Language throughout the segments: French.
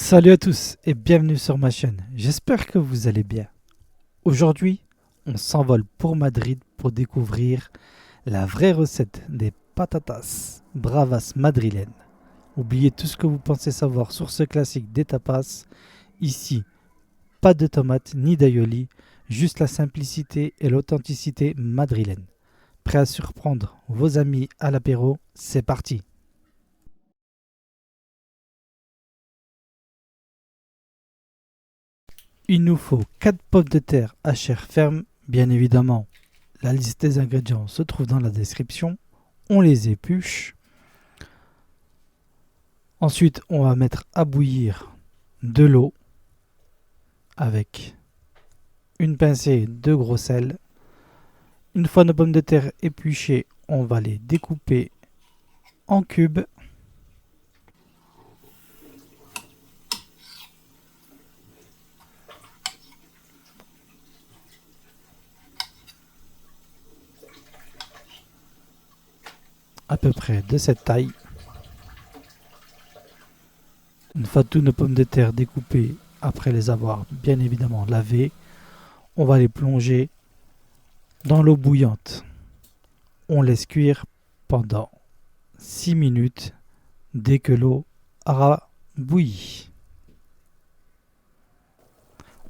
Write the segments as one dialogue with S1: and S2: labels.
S1: Salut à tous et bienvenue sur ma chaîne. J'espère que vous allez bien. Aujourd'hui, on s'envole pour Madrid pour découvrir la vraie recette des patatas bravas madrilènes. Oubliez tout ce que vous pensez savoir sur ce classique des tapas. Ici, pas de tomates ni d'aioli, juste la simplicité et l'authenticité madrilène. Prêt à surprendre vos amis à l'apéro? C'est parti! Il nous faut 4 pommes de terre à chair ferme, bien évidemment. La liste des ingrédients se trouve dans la description. On les épluche. Ensuite, on va mettre à bouillir de l'eau avec une pincée de gros sel. Une fois nos pommes de terre épluchées, on va les découper en cubes. À peu près de cette taille. Une fois toutes nos pommes de terre découpées, après les avoir bien évidemment lavées, on va les plonger dans l'eau bouillante. On laisse cuire pendant 6 minutes dès que l'eau aura bouilli.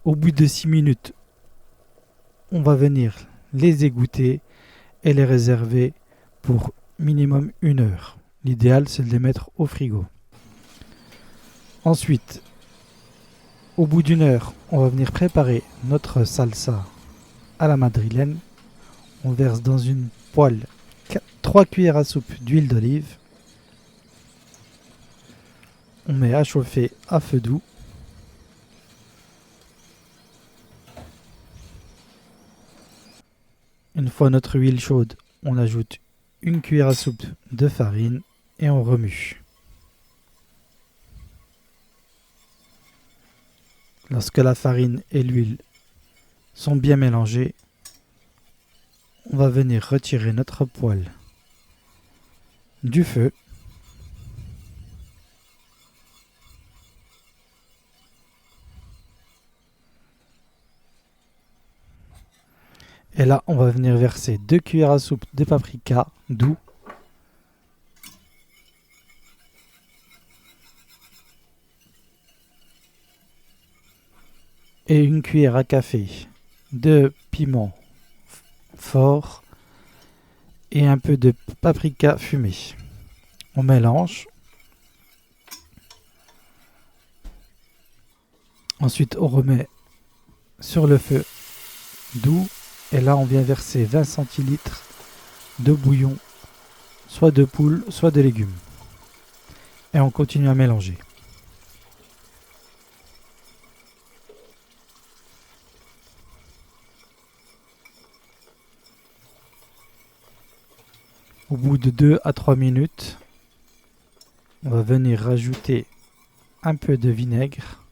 S1: Au bout de 6 minutes, on va venir les égoutter et les réserver pour minimum 1 heure. L'idéal, c'est de les mettre au frigo. Ensuite, au bout d'1 heure, on va venir préparer notre salsa à la madrilène. On verse dans une poêle 3 cuillères à soupe d'huile d'olive. On met à chauffer à feu doux. Une fois notre huile chaude, on ajoute une cuillère à soupe de farine et on remue. Lorsque la farine et l'huile sont bien mélangées, on va venir retirer notre poêle du feu. Et là, on va venir verser 2 cuillères à soupe de paprika doux. Et une cuillère à café de piment fort et un peu de paprika fumé. On mélange. Ensuite, on remet sur le feu doux. Et là, on vient verser 20 centilitres de bouillon, soit de poule, soit de légumes. Et on continue à mélanger. Au bout de 2 à 3 minutes, on va venir rajouter un peu de vinaigre,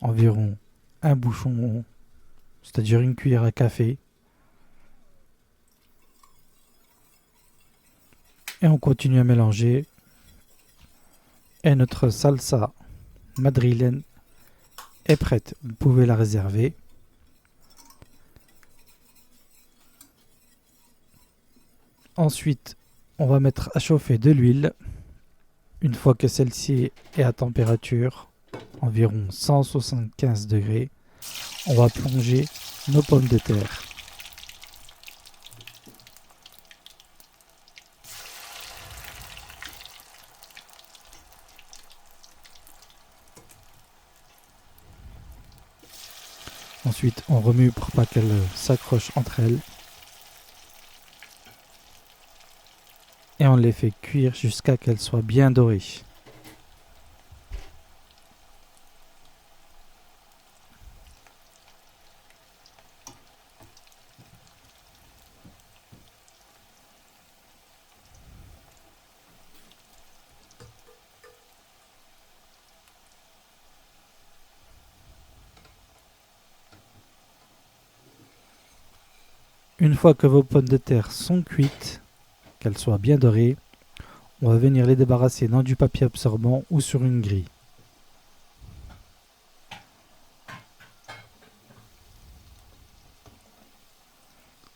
S1: environ un bouchon, c'est-à-dire une cuillère à café. Et on continue à mélanger. Et notre salsa madrilène est prête. Vous pouvez la réserver. Ensuite, on va mettre à chauffer de l'huile. Une fois que celle-ci est à température, environ 175 degrés, on va plonger nos pommes de terre. Ensuite, on remue pour pas qu'elles s'accrochent entre elles. Et on les fait cuire jusqu'à qu'elles soient bien dorées. Une fois que vos pommes de terre sont cuites, qu'elles soient bien dorées, On va venir les débarrasser dans du papier absorbant ou sur une grille.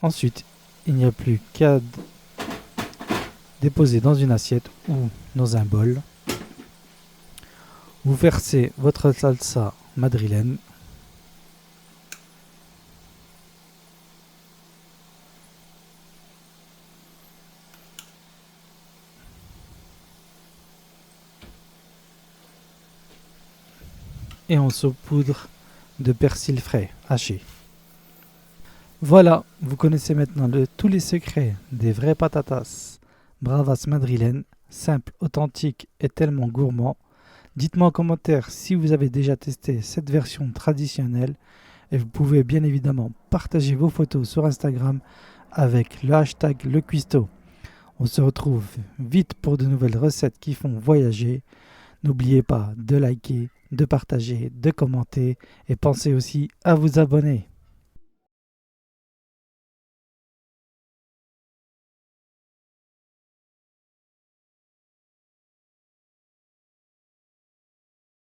S1: Ensuite, il n'y a plus qu'à déposer dans une assiette ou dans un bol. Vous versez votre salsa madrilène. Et on saupoudre de persil frais haché. Voilà, vous connaissez maintenant tous les secrets des vraies patatas bravas madrilènes, simples, authentiques et tellement gourmands. Dites-moi en commentaire si vous avez déjà testé cette version traditionnelle et vous pouvez bien évidemment partager vos photos sur Instagram avec le hashtag #lecuisto. On se retrouve vite pour de nouvelles recettes qui font voyager. N'oubliez pas de liker, de partager, de commenter et pensez aussi à vous abonner.